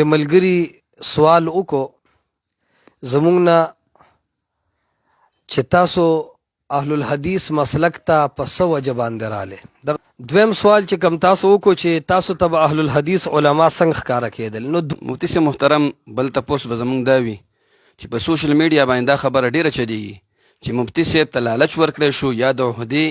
ملګری سوال وکړو زموږ نه چې تاسو اهل الحدیث مسلک ته په څه وجه باندې راغلې. دویم سوال چې کوم تاسو وکړو چې تاسو ته به اهل الحدیث علما څنګه ښکاره کېدل. نو مفتي صاحب محترم بل تپوس به زموږ دا وي چې په سوشل میډیا باندې دا خبره ډیره چلیږي چې مفتي صاحب ته لالچ ورکړی شو یا د عهدې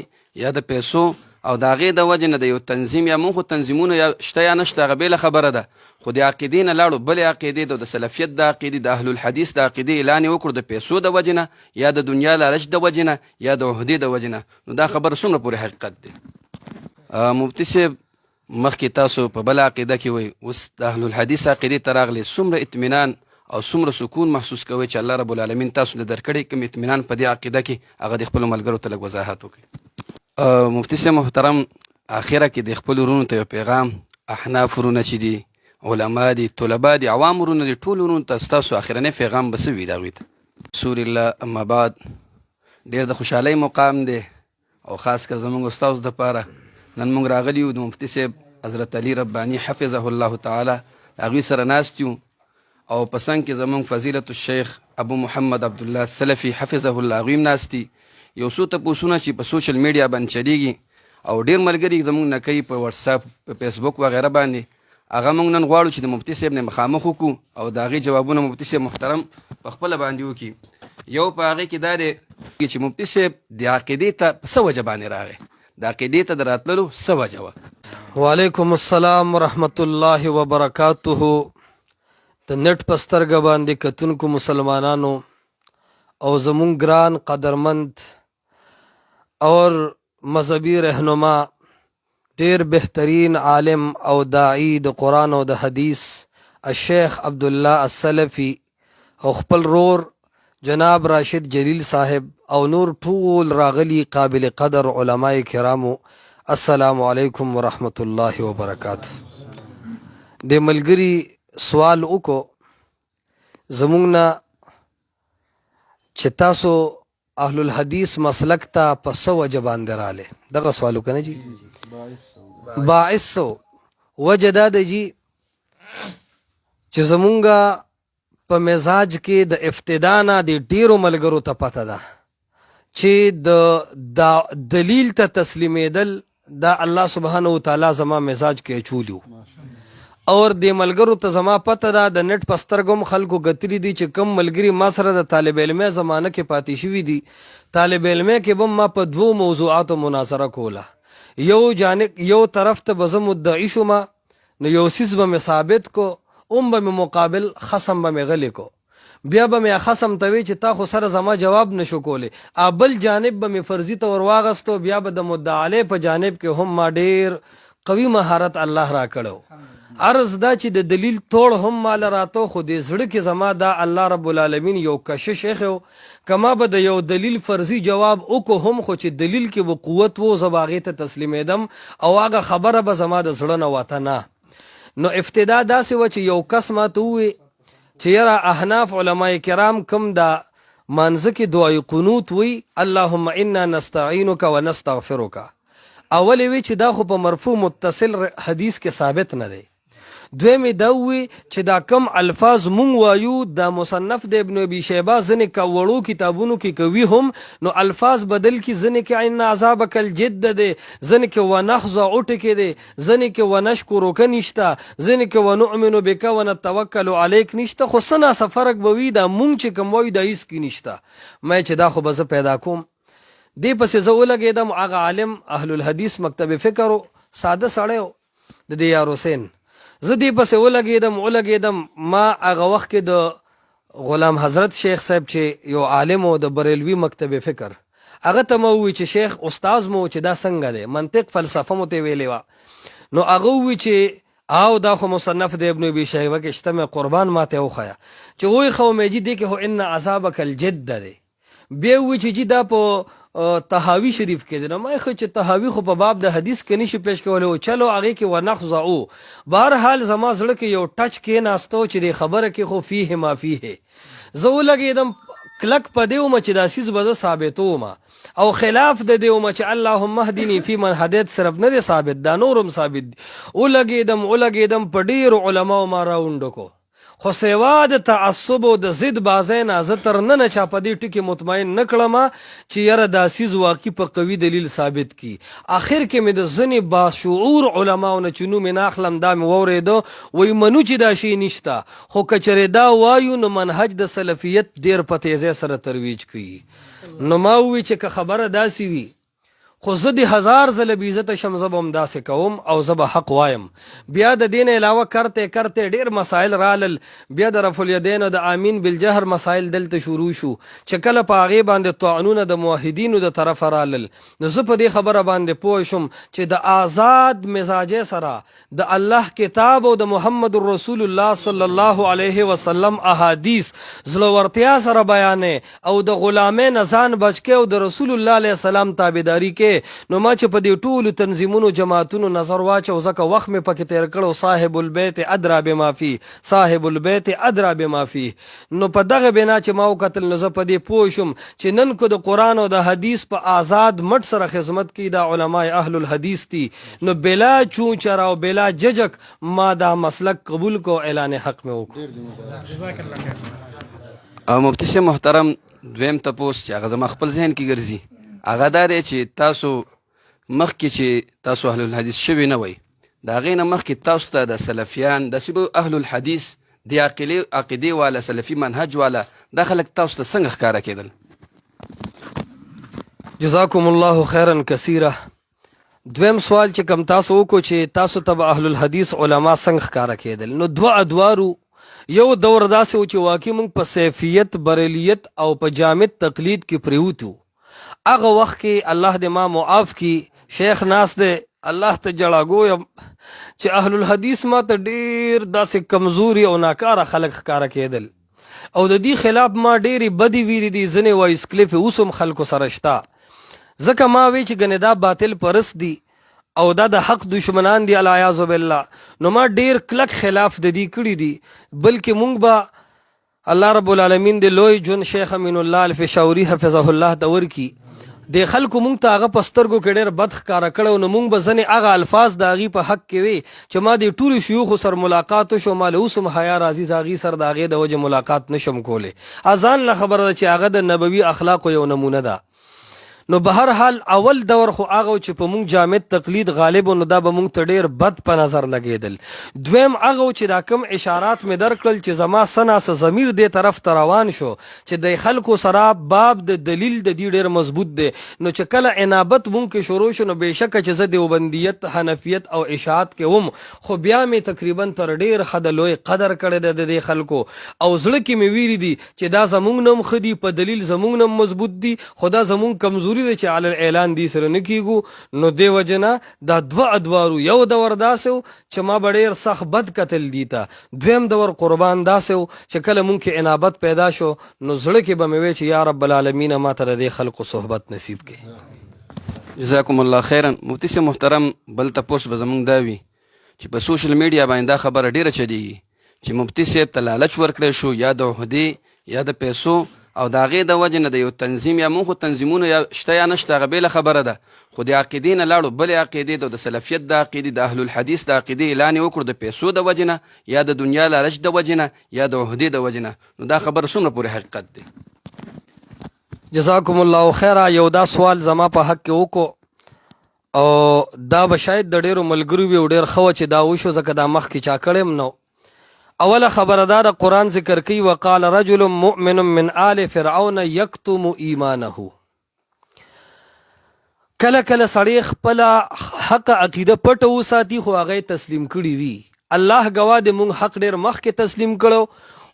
یا د پیسو او د هغې د وجې نه د یو تنظیم یا مونږ خو تنظیمونه یا شته یا نشته هغه بېله خبره ده، خو د عقیدې نه لاړو بلې عقیدې د سلفیت د عقیدې د اهل الحدیث د عقیدې اعلان یې وکړو د پیسو د وجې نه یا د دنیا لالچ د وجې نه یا د عهدې د وجې نه. نو دا خبره څومره پورې حقیقت دی؟ مفتي صاحب مخکې تاسو په بله عقیده کې وئ، اوس د اهل الحدیث عقیدې ته راغلې، څومره اطمینان او څومره سکون محسوس کوئ چې الله رب العالمین تاسو له درکړی کوم اطمینان په دې عقیده کې هغه د خپلو ملګرو ته لږ وضاحت وکړئ. مفتي صاحب محترم اخره کې د خپل ورونو ته یو پیغام، احناف ورونه چې دي، علما دي، طلبا دي، عوام ورونه دي، ټول ورونو ته ستاسو اخرنی پیغام به څه وي د هغوی ته؟ رسول الله اما بعد، ډېر د خوشحالۍ مقام دی او خاص کر زموږ استاذ دپاره نن موږ راغلي یو د مفتي صاحب حضرت علي رباني حفظه الله تعالی د هغوی سره ناست یو او په څنګ کې زموږ فضیلت الشیخ ابو محمد عبدالله السلفي حفظه الله هغوی هم ناست دي. یو څو تپوسونه چې په سوشل میډیا باندې چلیږي او ډېر ملګري زموږ نه کوي په واتساپ په فیسبوک وغیره باندې، هغه موږ نن غواړو چې د مفتي صاحب نه مخامخ وکړو او د هغې جوابونه مفتي صاحب محترم په خپله باندې وکړي. یو په هغې کې دا دی چې مفتي صاحب د عقیدې ته په څه وجه باندې راغی، د عقیدې ته د راتللو څه وجه وه؟ وعلیکم السلام ورحمت الله وبرکاته. د نیټ په سترګه باندې کتونکو مسلمانانو او زموږ ګران قدرمند اور مذهبی رهنما ډیر بهترین عالم او داعی د قرآن او د حدیث الشیخ عبدالله السلفي او خپل رور جناب راشد جلیل صاحب او نور ټول راغلی قابل قدر علماء کرامو، السلام علیکم ورحمت الله وبرکاته. د ملګری سوال وکړو زموږ نه چې تاسو اهل الحدیث مسلک ته په څه وجه باندې راغلې. دغه سوال وکړه جی. باعث وجه دا ده جی چې زمونږ په مزاج کې د ابتدا نه د ډیرو ملګرو ته پته ده چې د دلیل ته تسلیمېدل دا الله سبحانه وتعالی زما مزاج کې اچولیو اور د ملګرو ته زما پته ده د نت په سترګو م خلکو ګتلي دي چې کم ملګري ما سره د طالب علمۍ زمانه کې پاتې شوي دي. طالب علمۍ کې به ما په دوو موضوعاتو مناظره کوله، یو طرف ته به زه مدعي شوم نو یو څیز به مې ثابت کو، به مې مقابل خصم به مې غلی کو، بیا به مې خصم ته وی چې تا خو سره زما جواب نشو کولی، بل جانب به مې فرضي ته ور واغستو، بیا به د مدعا علیه په جانب کې هم ما ډیر قوي مهارت الله را کړو. عرض دا چې د دلیل توړ هم مال راتو، خو د زړه کې زما دا الله رب العالمین یو کشش ایښی، کما به د یو دلیل فرضي جواب وکړو هم خو چې دلیل کې به قوت و زه به هغې ته تسلیمېدم او هغه خبره به زما د زړه نه وته نه. نو ابتدا داسې وه چې یو کس ما ته ووی چې یاره احناف علما کرام کوم دا مانځه کې دعای قنوت وی اللهم انا نستعینک ونستغفرک، اولې وی چې دا خو په مرفوع متصل حدیث کې ثابت نه دی. دویمې دا وی چې دا کم الفاظ مونږ وایو د مصنف د ابن ابي شیبه ځینې وړو کتابونو کې کوي هم، نو الفاظ بدل کی، ځینې کې ان عذابک الجد دی، ځینې کې ونخضع ټکې دی، ځینې کې ونشکرک نشته، ځینې کې ونؤمن بک ونتوکل علیک نشته، خو څه ناڅه فرق به وي دا مونږ چې کوم وایو دا هېڅ کې نشته. مې چې دا خو به زه پیدا کوم دې پسې زه ولګېدم. هغه عالم اهل الحدیث مکتب فکر ساده سړی و د دې یار حسین، زه دې پسې ولګېدم. ما هغه وخت کې د غلام حضرت شیخ صاحب چې یو عالم و د بریلوي مکتب فکر، هغه ته مو ووی چې شیخ استاذ مو چې دا څنګه دی، منطق فلسفه مو ته ویلې وه. نو هغه ووی چې او دا خو مصنف د ابن ابي شیبه کې شته، مې قربان ماته وښیه چې وی خو مې جي دې کې خو ان عذابک الجد دی. بیا ووی چې جي دا په طحاوی شریف کې دی. نو ما خو چې طحاوی خو په باب د حدیث کې نشي پیش کولی، چلو هغې کې ونخضعو. بهرحال زما زړه کې یو ټچ کېناستو چې د خبره کې خو فیه ما فیه. زه ولګېدم کلک په دې ومه چې دا څیز به زه ثابتوم. او خلاف د دې ومه چې اللهم اهدني فيمن هديت صرف نه دی ثابت، دا نورم ثابت دي. ولګېدم په ډېرو علماو ما راونډ کو، خو سوا د تعصب او د ضد بازۍ نه زه تر ننه چا په دې ټکي مطمئن نه کړم چې یاره دا څیز واقعي په قوي دلیل ثابت کی. اخر کې مې د ځینې باشعور علماو نه چې نوم یې نه اخلم دا مې واورېده، وایي منو چې دا شی نشته، خو که چېرې دا وایو نو منهج د سلفیت ډېر په تیزۍ سره ترویج کوي. نو ما ووی چې که خبره داسې وي خو زه د 1000 ځله بې عزته شم، زه به همداسې کوم او زه به حق وایم. بیا د دې نه علاوه کرته ډېر مسایل رالل، بیا د رفع الیدین او د آمین بالجهر مسایل دلته شروع شو چې کله په هغې باندې طعنونه د موحدینو د طرفه رالل. نو زه په دې خبره باندې پوه شم چې د آزاد مزاجۍ سره د الله کتاب او د محمد رسول الله صلی الله علیه وسلم احادیث زړورتیا سره بیانې او د غلامۍ نه ځان بچ کې او د رسول الله علیه السلام تابعداري کې، نو ما چې په دې ټولو تنظیمونو جماعتونو نظر واچو ځکه وخت مې پکې تیر کړو، صاحب البیت ادرا بما فيه، صاحب البیت ادرا بما فيه. نو په دغه بنا چې ما وکتل نو زه په دې پوه شم چې نن کو د قرآن او د حدیث په آزاد مټ سره خدمت کوي دا علماء اهل الحدیث دي، نو بلا چون چرا او بلا ججک ما دا مسلک قبول کو، اعلان حق مې وکړ. او مفتی صاحب محترم، دویم تپوس چې هغه زما خپل ذهن کې ګرځي هغه دا دی چې تاسو مخکې چې تاسو اهل الحدیث شوي نه وئ، د هغې نه مخکې تاسو ته د سلفیان داسې به اهل الحدیث د عقیدې والا سلفي منهج والا دا خلک تاسو ته څنګه ښکاره کېدل؟ جزاکم الله خیرا کثیره. دویم سوال چې کم تاسو وکړو چې تاسو ته به اهل الحدیث علما څنګه ښکاره کېدل، نو دوه ادوارو. یو دور داسې و چې واقعي موږ په سیفیت، بریلیت او په جامد تقلید کې پریوتو. هغه وخت کې الله دې ما معاف کی، شیخ ناس دې الله ته جړاګو یم چې اهل الحدیث ما ته ډېر داسې کمزوري او ناکاره خلک ښکاره کېدل او د دې خلاف ما ډېرې بدې ویلې دي. ځینې وایس کلیف اوس هم خلکو سره شته، ځکه ما وی چې ګنې دا باطل پرست دي او دا د حق دشمنان دي العیاذ بالله. نو ما ډېر کلک خلاف د دې کړي دي، بلکې مونږ به الله رب العالمین د لوی جون شیخ امین الله الفشاوري حفظه الله ته ورکي، د خلکو مونږ ته هغه په سترګو کې ډېر بد ښکاره کړی، نو مونږ به ځینې هغه الفاظ د هغې په حق کې وي چې ما د ټولو شیوخو سره ملاقات وشو، ما له اوس هم حیا راځي زه هغې سره د هغې د وجې ملاقات نشم کولی. ځان له خبره ده چې هغه د نبوي اخلاقو یو نمونه ده. نو به هر حال اول دور خو هغه چې په مونږ جامد تقلید غالب نو دا به مونږ ته ډېر بد په نظر لګېدل. دویم هغه چې دا کم اشارات مې درکړل چې زما سناسه ضمیر دې طرف ته روان شو چې د خلکو سره باب د دلیل د دې ډېر مضبوط دی. نو چې کله عنابت مونږ کې شروع شو نو بېشکه چې زه دیوبندیت، حنفیت او اشاعت کې وم، خو بیا مې تقریبا تر ډېر حده لوی قدر کړی دی د دې خلکو او زړه کې مې ویلي دي چې دا زمونږ نه هم ښه دي، په دلیل زمونږ نه هم مضبوط دي، خو دا زمونږ کمزوري دی چې علی الاعلان دی سره نه کیږو. نو دی وجنه دا دوه ادوارو، یو دور داسې و چې ما به ډېر سخت بد کتل دي ته، دویم دور قربان داسې و چې کله مونږ کې عنابت پیدا شو نو زړه کې به مې وی چې یا رب العالمین ما ته د دې خلقو صحبت نصیب کړي. جزاکم الله خیرا. مفتی صاحب محترم، بل تپوس به زمونږ دا وي چې په سوشل میډیا باندې دا خبره ډېره چلیږي چې مفتی صاحب ته لالچ ورکړی شو یا د عهدې یا د پیسو او د هغې د وجې نه د یو تنظیم یا مونږ خو تنظیمونه یا شته یا نشته هغه بېله خبره ده، خو د عقیدې نه لاړو بلې عقیدې ته، د سلفیت د عقیدې، د اهل الحدیث د عقیدې اعلان یې وکړو د پیسو د وجې نه یا د دنیا لالچ د وجې نه یا د عهدې د وجې نه. نو دا خبره څومره پورې حقیقت دی؟ جزاکم الله خیره. یو دا سوال زما په حق کې وکړو او دا به شاید د ډېرو ملګرو وي او ډېر ښه وه چې دا وشو ځکه دا مخکې چا کړی هم نه. اوله خبردار قرآن ذکر کی وقال رجل مؤمن من آل فرعون یکتم ایمانه. کله کله سړی خپل حق عقیده پټه وساتي خو هغه تسلیم کړي وي. الله گواه د مونږ حق ډېر مخکې تسلیم کړو،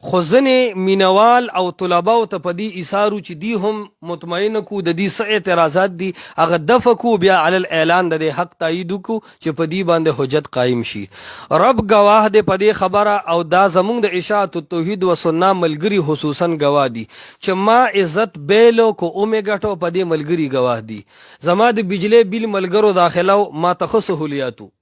خو ځینې مینوال او طلباو ته په دې ایثارو چې دی هم مطمئنه کو د دې څه اعتراضات دي هغه دفع کو، بیا علی الاعلان د دې حق تایید وکړو چې په دې باندې حجت قایم شي. رب گواه دی په دې خبره او دا زمونږ د اشاعت التوحید و سنت ملګري خصوصا گواه دي چې ما عزت بیلو کو اومې ګټو په دې ملګري گواه دي. زما د بجلی بیل ملګرو داخلو ما ته ښه سهولیاتو،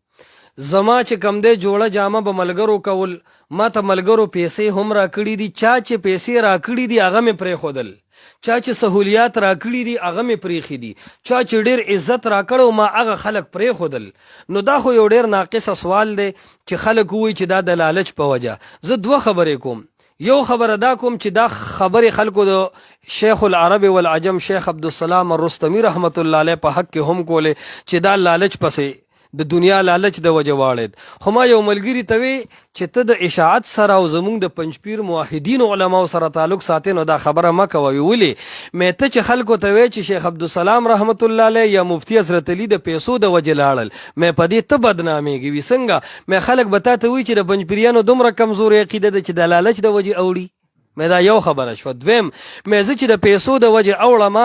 زما چې کم دی جوړه جامه به ملګرو کول، ما ته ملګرو پیسې هم را کړي دي، چا چې پیسې را کړي دي هغه مې پرېښودل، چا چې سهولیات راکړي دي هغه مې پرېښي دي، چا چې ډېر عزت راکړو ما هغه خلک پرېښودل. نو دا خو یو ډېر ناقصه سوال دی چې خلک ووایي چې دا د لالچ په وجه. زه دوه خبرې کوم. یو خبره دا کوم چې دا خبرې خلکو د شیخ العرب والعجم شیخ عبدالسلام الرستمی رحمت الله علیه په حق کې هم کولې چې دا لالچ پسې د دنیا لالچ د وجه واړید. خو ما یو ملګري ته وی چې ته د اشاعت سره او زمونږ د پنجپیر موحدین علماو سره تعلق ساتې نو دا خبره مه کوه. ولې مې ته چې خلکو ته وی چې شیخ عبدالسلام رحمت الله علیه یا مفتی حضرت علي د پیسو د وجه لاړل مې په دې ته بدنامېږي وي څنګه مې خلک به تا ته وایي چې د پنجپیریانو دومره کمزورې عقیده ده چې د لالچ د وجې اوړي. مې دا یو خبره شوه. دویم مې زه چې د پیسو د وجې اوړم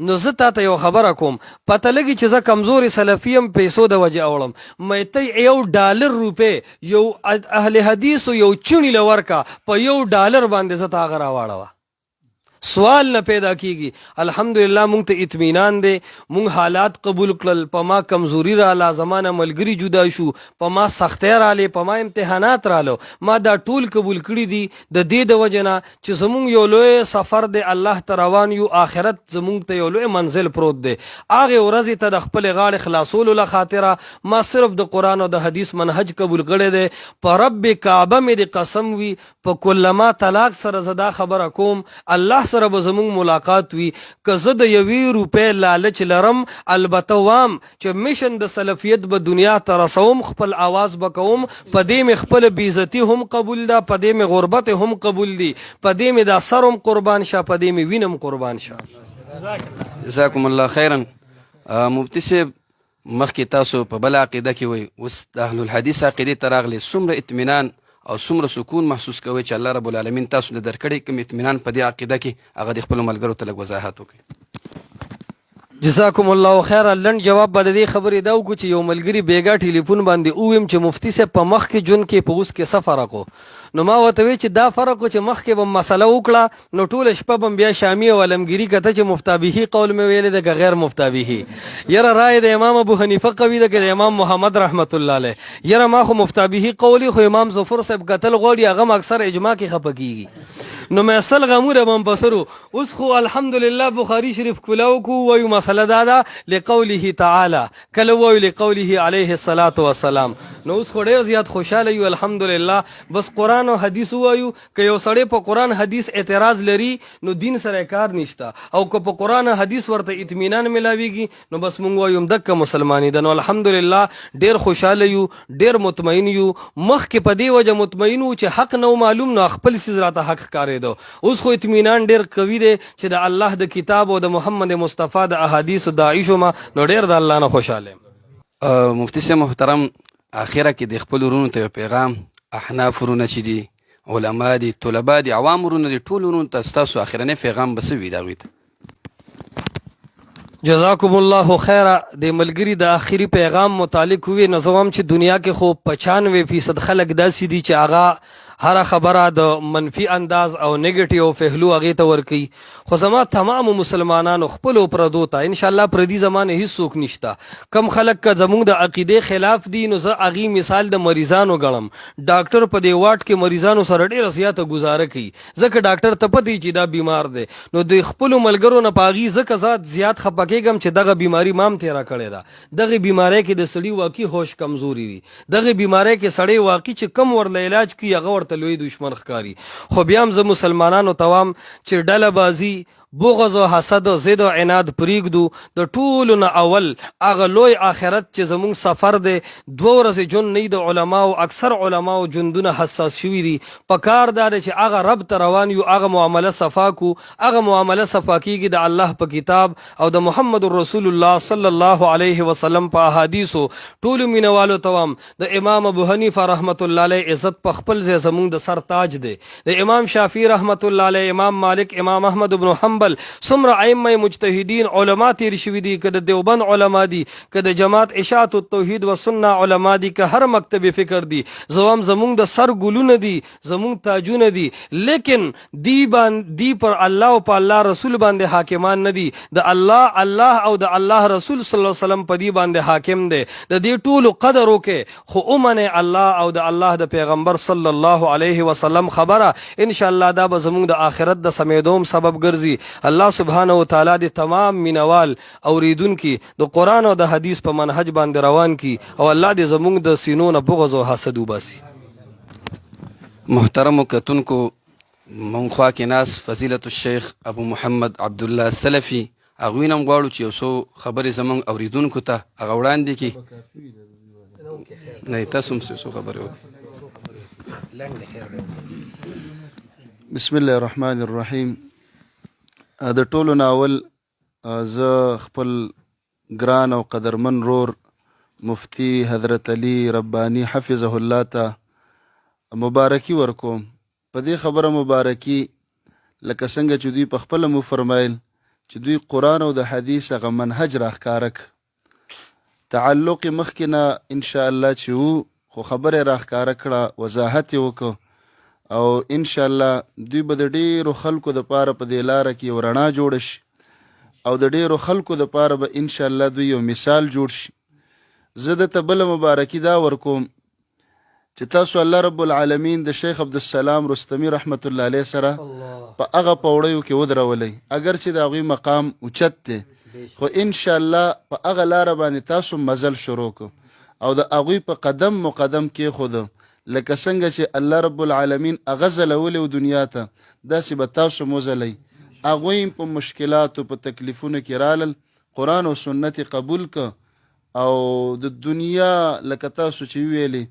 نو زه تا ته یو خبره کوم پته لګي چې زه کمزوري سلفي یم پیسو د وجې اوړم. مې ته $1 روپۍ یو اهل حدیثو یو چڼي له ورکه په $1 باندې زه ته هغه راواړوه. سوال نه پیدا کیږي. الحمدلله مونږ ته اطمینان دی، مونږ حالات قبول کړل، په ما کمزوري رااله، زمانه ملګري جدا شو، په ما سختۍ رااله، په ما امتحانات رااله، ما دا ټول قبول کړي دي د دې د وجه نه چې زمونږ یو لوی سفر دی الله ته روان یو، آخرت زمونږ ته یو لوی منزل پروت دی. هغې ورځې ته د خپلې غاړې خلاصولو له خاطره ما صرف د قرآن او د حدیث منهج قبول کړی دی. په رب کعبه مې د قسم وي په کلما طلاق سره زه دا خبره کوم الله سره به زمونږ ملاقات وي که زه د $1 روپۍ لالچ لرم البته وام چې میشن د سلفیت به دنیا ته رسوم، خپل آواز به کوم، په دې مې خپل بېعزتي هم قبول ده، په دې مې غربت هم قبول دي، په دې مې دا سر هم قربان شه، په دې مې وینم قربان شه. جزاکم الله خیرا. مفتی صاحب مخکې تاسو په بله عقیده کې وایي، اوس د اهل الحدیث عقیدې ته راغلی، څومره اطمینان او څومره سکون محسوس کوئ چې الله رب العالمین تاسو له درکړی کوم اطمینان په دې عقیده کې هغه د خپلو ملګرو ته لږ وضاحت وکړئ. جزاکم الله خیره. لنډ جواب به د دې خبرې دا وکړو چې یو ملګري بیګا ټلیفون باندې وویم چې مفتی صاحب په مخکې ژوند کې په اوس کې څه فرق و. نو ما ورته وی چې دا فرق و چې مخکې به مسله وکړه نو ټوله شپه به بیا شامي او علمګیري کته چې مفتابهي قول مې ویلی ده که غیر مفتابهي. یره رای د امام ابو حنیفه قوي ده که د امام محمد رحمت الله علیه. یره ما خو مفتابهي قولي خو امام ظفر صاحب کتل غواړي هغه هم اکثر اجماع کې خفه کیږي. نو مې اصل غمونه به مبصرو. اوس خو الحمدلله بخاري شریف کلاو کو وایو مسله دا ده لقوله تعالی، کله وایو لقوله علیه الصلاة والسلام. نو اوس خو ډېر زیات خوشحاله یو الحمدلله. بس قرآن او حدیث وایو که یو سړی په قرآن حدیث اعتراض لري نو دین سره کار نشته، او که په قرآن حدیث ورته اطمینان ملاویږي نو بس مونږ وایو دکه مسلمانی ده. نو الحمدلله ډېر خوشحاله یو، ډېر مطمئن یو. مخکې په دې وجه مطمئن وو چې حق نو معلوم نو خپل څیز راته حق ښکارېده. اوس خو اطمینان ډېر قوي دی چې د الله د کتاب او د محمد مصطفی د احادیثو داعی شوم نو ډېر د الله نه خوشحاله یم. مفتی صاحب محترم، اخره کې د خپلو ورونو ته یو پیغام، احناف ورونه چې دي، علما دي، طلبا دي، عوام ورونه دي، ټول ورونو ته ستاسو اخرنی پیغام به څه وي د هغوی ته؟ جزاکم الله خیره. د ملګري د آخري پیغام متعلق وی نو زه وایم چې دنیا کې خو 95% خلک داسې دي چې هغه هر خبره د منفي انداز او نیگیټیو فهلو هغې ته ورکوي. خو زما تمامو مسلمانانو خپلو پردو ته انشاءالله پردي زمانې هیڅوک نشته. کم خلک که زمونږ د عقیدې خلاف دي نو زه هغې مثال د مریضانو ګڼم. ډاکټر په دې واټ کې مریضانو سره ډېره زیاته ګزاره کوي ځکه ډاکټر ته پته چې دا بیمار دی. نو د خپلو ملګرو نه په هغې ځکه ذات زیات خفه کېږم چې دغه بیماري ما هم تېره کړې ده. دغې بیمارۍ کې د سړي واقعي هوش کمزوري وي. دغې بیمارۍ کې سړی واقعي چې کم ورله علاج کوي هغه ورته لوی دشمن ښکاري. خو بیا هم زه مسلمانانو ته وایم چې ډله بازي، بغض او حسد او ضد او عناد پرېږدو. د ټولو نه اول هغه لوی آخرت چې زمونږ سفر دی، 2 ورځې ژوند نه د علماو، اکثر علماو ژوندونه حساس شوي دي. په کار دا دی چې هغه رب ته روان یو، هغه معامله صفا کو. هغه معامله صفا کېږي د الله په کتاب او د محمد رسول الله صلی الله علیه وسلم په احادیثو. ټولو مینوالو ته وایم د امام ابو حنیفه رحمت الله علیه عزت په خپل ځای زمونږ د سر تاج دی. د امام شافعي رحمت الله علیه، امام مالک، امام احمد بن حنبل، څومره ائمه مجتهدین علما تیر شوي دي، که د دیوبند علما دي، که د جماعت اشاعت التوحید و سنه علما دي، که هر مکتب فکر دي، زوام زمونږ د سر ګلونه دي، زمونږ تاجونه دي. لیکن دی پر الله او په الله رسول باندې حاکمان نه دي. د الله او د الله رسول صلی الله علیه وسلم په دې باندې حاکم دی. د دې ټولو قدر وکړئ خو ومنئ الله او د الله د پیغمبر صلی الله علیه وسلم خبره. ان شاء الله دا به زمونږ د آخرت د سمیدوم سبب ګرځي. الله سبحانه وتعالی د تمام مینوال اوریدونکي د قرآن او د حدیث په منهج باندې روان کی او الله دې زموږ د سینو نه بغض او حسد وباسي. محترمو کتونکو، مونږ خوا کې ناس فضیلت الشیخ ابو محمد عبدالله سلفي، هغوی نه هم غواړو چې یو څو خبرې زموږ اوریدونکو ته هغه وړاندې کړي. نه تاسو هم څه خبرې وکړئ. بسم الله الرحمن الرحیم. د ټولو ناول زه خپل ګران او قدرمن رور مفتی حضرت علی ربانی حفظه الله ته مبارکي ورکوم. په دې خبره مبارکي لکه څنګه چې دوی په خپله مو فرمایل چې دوی قرآن او د حدیث هغه منهج راښکاره ک تعلق یې مخکې نه انشاءالله چې وو، خو خبره یې راښکاره کړه، وضاحت یې وکړه او انشاءالله دوی به د ډېرو خلکو دپاره په دې لاره کې یو رڼا جوړه شي او د ډېرو خلکو دپاره به انشاءالله دوی یو مثال جوړ شي. زه دته بله مبارکي دا ورکوم چې تاسو الله رب العالمین د شیخ عبدالسلام رستمی رحمت الله علیه سره په هغه پوړیو کې ودرولئ، اگر چې د هغوی مقام اوچت دی، خو انشاءالله په هغه لاره باندې تاسو مزل شروع کو او د هغوی په قدم مقدم کېښودو، لکه څنګه چې الله رب العالمین هغه ځلولی و دنیا ته، داسې به تاسو مو ځلئ. هغوی په مشکلاتو په تکلیفونو کې رالل، قرآن او سنت قبول که او د دنیا لکه تاسو چې ویلې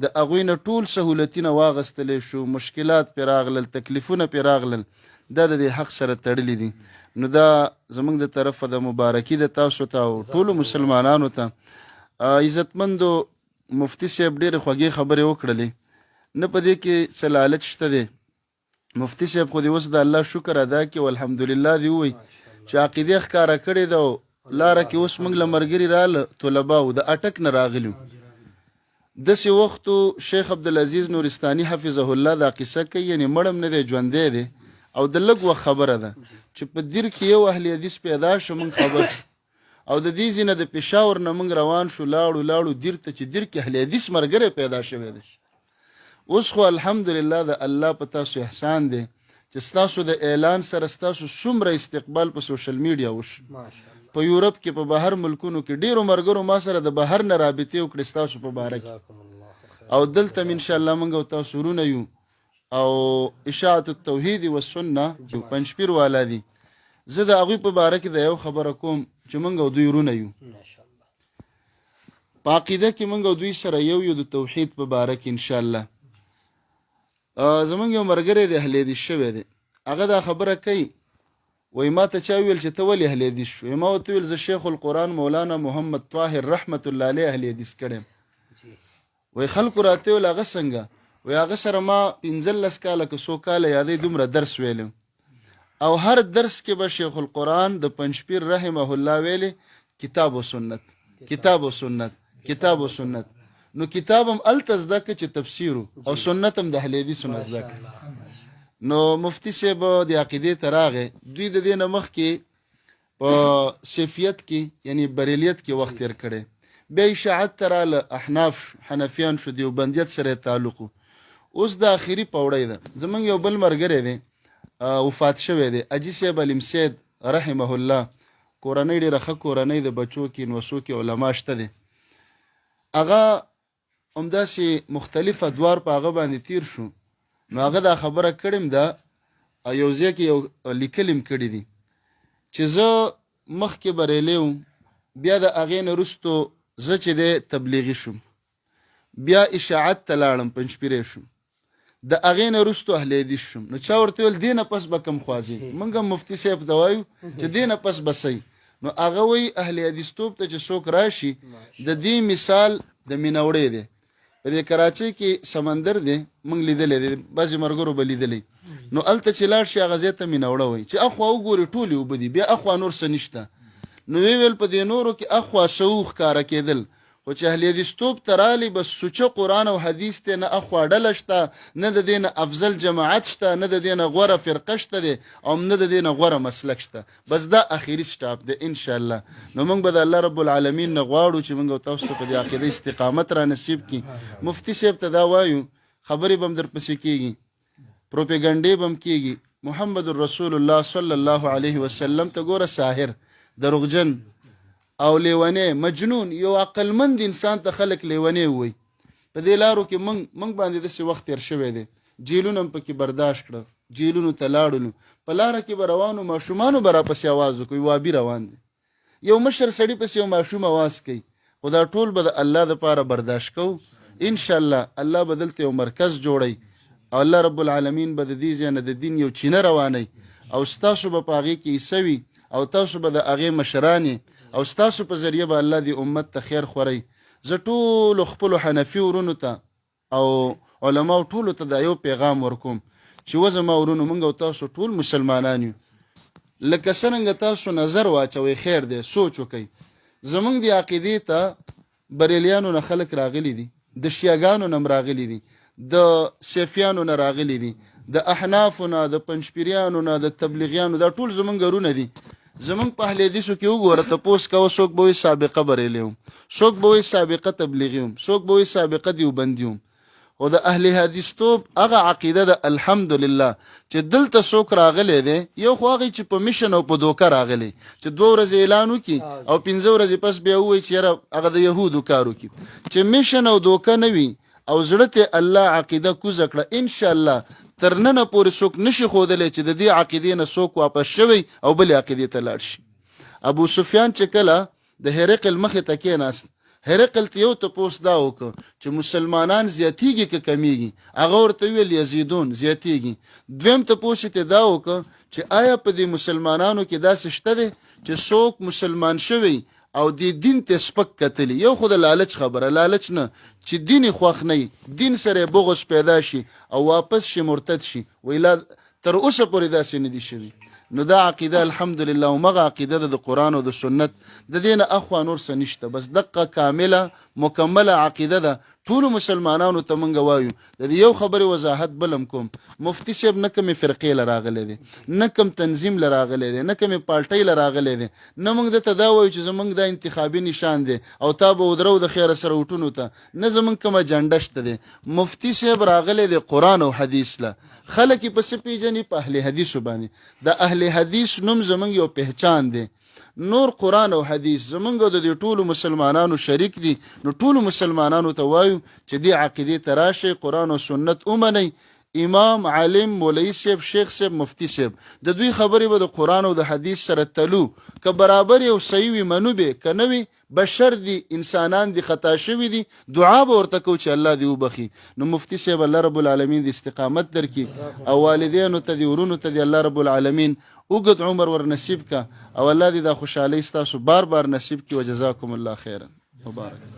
د هغوی نه ټول سهولتونه واغستلی شو، مشکلات پرې راغلل، تکلیفونه پرې راغلل، دا د دې حق سره تړلي دي. نو دا زموږ د طرفه د مبارکي د تاسو ته او ټولو مسلمانانو ته. عزتمندو مفتی صاحب ډېرې خوږې خبرې وکړلې، نه په دې کې څه لالچ شته دی. مفتی صاحب خو دې اوس د الله شکر ادا کړي او الحمدلله دې ووایي چې عقیدې ښکاره کړې ده او لاره کې اوس موږ له ملګري راله طلبا و د اټک نه راغلي وو. داسې وختو شیخ عبدالعزیز نورستاني حفظه الله دا قصه کوي، یعنې مړم نه دی ژوندی دی او د لږ وخت خبره ده چې په دیر کې یو اهل حدیث پیدا شو، موږ خبر شو او د دې ځینه د پېښور نه موږ روان شو، لاړو دیر ته چې دیر کې اهل حدیث ملګری پیدا شوی دی. اوس خو الحمدلله د الله په تاسو احسان دی چې ستاسو د اعلان سره ستاسو څومره استقبال په سوشل میډیا وشو. په یورپ کې په بهر ملکونو کې ډیرو ملګرو ما سره د بهر نه رابطې وکړې ستاسو په باره کې او دلته م انشاءالله موږ او تاسو ورونه یو او اشاعت التوحید والسنه چې پنځپیر والا دي. زه د هغوی په باره کې د یو خبره کوم چې موږ او دوی ورونه یو، په عقیده کې موږ او دوی سره یو د توحید په باره کې انشاءالله. زموږ یو ملګری دی اهل حدیث شوی دی، هغه دا خبره کوي، وای ما ته چا ویل چې ته ولې اهل حدیث شوې؟ ما ورته ویل زه شیخ القرآن مولانا محمد طاهر رحمت الله علیه اهل حدیث کړی. وای خلکو راته ویل هغه څنګه؟ وای هغه سره ما 15 کاله که 100 کاله یادې دومره درس ویلی او هر درس کې به شیخ القرآن د پنځپیر رحمه الله ویلی کتاب و سنت، کتاب و سنت، کتاب و سنت. نو کتاب هم هلته زده که چې تفسیرو او سنت هم د اهل حدیثو نه زده که. نو مفتی صاحب د عقیدې ته راغی، دوی د دې نه مخکې په صفیت کې یعنی بریلیت کې وخت تېر کړی، بیا اشاعت ته راله، احناف حنفیان شو، دیوبندیت سره یې تعلق و. اوس د آخري پوړی ده. زموږ یو بل ملګری دی وفات شوی دی، اجي صاحب علیم سید رحمه الله، کورنۍ ډېره ښه کورنۍ د بچو کې نوسو کې علما شته دی. هغه همداسې مختلف ادوار په هغه باندې تیر شو. نو هغه دا خبره کړم ده یو ځای کې یو لیکلم کړي دي چې زه مخکې بریلی وم، بیا د هغې نه وروستو زه چې دی تبلیغي شوم، بیا اشاعت ته لاړم، پنځپیری شوم، د هغې نه وروستو اهل حدیث شوم. نو چا ورته ویل دې نه پس به کم خوځې؟ موږ هم مفتي صاحب ته وایو چې دې نه پس به صحیح. نو هغه وایي اهل حدیث توب ته چې څوک راشي د دې مثال د مینوړی دی. په دې کراچۍ کې سمندر دی، موږ لیدلی دی، بعضې ملګرو به لیدلی. نو هلته چې لاړ شي هغه ځای ته مینوړه وایي چې اخوا وګورې ټولې اوبه دي، بیا اخوا نور څه نشته. نو ویل په دې نورو کې اخوا څه ښکاره کېدل، خو چې اهل حدیث توب ته رالی بس سوچه قرآن او حدیث دی، نه اخوا ډله شته، نه د دې نه افضل جماعت شته، نه د دې نه غوره فرقه شته دی او نه د دې نه غوره مسلک شته، بس دا اخري سټاپ دی انشاءالله. نو موږ به د الله رب العالمین نه غواړو چې موږ تاسو ته په دې عقیده استقامت را نصیب کړي. مفتی صاحب ته دا وایو خبرې به هم درپسې کېږي، پروپیګنډې به هم کېږي، محمد رسول الله صلی الله علیه وسلم ته ګوره ساحر دروغجن او لیونی مجنون یو عقلمند انسان ته خلک لیونی وي په دې لارو کې موږ باندې داسې وخت تیر شوی دی جیلونه هم پکې برداشت کړه جیلونو ته لاړلو په لاره کې به روانو ماشومانو به راپسې اواز وکړي وابي روان دی یو مشر سړي پسې یو ماشوم اواز کوي خو دا ټول به د الله دپاره برداشت کوو انشاءالله الله به دلته یو مرکز جوړی او الله رب العالمین به د دې ځای نه د دین یو چینه روانوي او ستاسو به په هغې کې حصه وي او تاسو به د هغې مشران او ستاسو په ذریعه به الله دې امت ته خیر خوری زه ټولو خپلو حنفي ورونو ته او علماو ټولو ته دا یو پیغام ورکوم چې و زما ورونو موږ او تاسو ټول مسلمانان یو لکه څرنګه تاسو نظر واچوئ خیر دی سوچ وکئ زموږ د عقیدې ته بریلیانو نه خلک راغلي دي د شیعګانو نه راغلي دي د سیفیانو نه راغلي دي د احنافو نه د پنجپیریانو نه د تبلیغیانو دا ټول زموږ ورونه دي زمونږ په اهل حدیثو کې وګوره تپوس کوه څوک به وایي سابقه بریلی وم څوک به وایي سابقه تبلیغي وم څوک به وایي سابقه دیوبندي وم خو د اهل حدیثتوب هغه عقیده ده الحمدلله چې دلته څوک راغلی دی یو خو هغې چې په میشن او په دوکه راغلی چې 2 ورځې اعلان وکړي او 15 ورځې پس بیا ووایي چې یاره هغه د یهودو کار وکړي چې میشن او دوکه نه وي او زړه ته الله عقیده کوزه کړه انشاءالله تر ننه پورې څوک نشي ښودلی چې د دې عقیدې نه څوک واپس شوی او بلې عقیدې ته لاړ شي ابو سفیان چې کله د هرقل مخې ته کېناست هرقل ته یو تپوس دا وکړه چې مسلمانان زیاتیږي که کمیږي هغه ورته ویل یزیدون زیاتیږي دویم تپوس یې ته دا وکړه چې آیا په دې مسلمانانو کې داسې شته دی چې څوک مسلمان شوی او د دین ته سپک کتلی یو خو د لالچ خبره لالچ نه چې دین یې خوښ نه دین سره بغض پیدا شي او واپس شي مرتد شي ویلا تر اوسه پورې داسې نه دي شوي نو دا عقیده الحمدلله همغه عقیده ده د قرآن او د سنت د دې نه اخوا نور څه نشته بس دقه کامله مکمله عقیده ده ټولو مسلمانانو ته موږ وایو د دې یو خبرې وضاحت بلم کوم مفتي صاحب نه کومې فرقې له راغلی دی نه کوم تنظیم له راغلی دی نه کومې پالټۍ له راغلی دی نه موږ درته دا وایو چې زموږ دا انتخابي نشان دی او تا به ودرو د خیره سره وټونو ته نه زموږ کومه جنډه شته دی مفتي صاحب راغلی دی قرآن او حدیث له خلک یې پسې پیژني په اهل حدیثو باندې د اهل حدیث نوم زموږ یو پهچان دی نور قرآن او حدیث زمونږ د دې ټولو مسلمانانو شریک دي نو ټولو مسلمانانو ته وایو چې دې عقیدې ته راشئ قرآن او سنت ومنئ امام عالم مولوي صاحب شیخ صاحب مفتی صاحب د دوی خبرې به د قرآن او د حدیث سره تلو که برابر یو صحیح وي منو به که نه وي بشر دي انسانان دي خطا شوي دي دعا به ورته کوو چې الله دې وبخي نو مفتی صاحب الله رب العالمین د استقامت درکړي او والدینو ته دي ورونو ته دي الله رب العالمین اوږد عمر ور نصیب کا او الله دې دا خوشحالۍ ستاسو بار بار نصیب کړي وجزاکم الله خیرا مبارک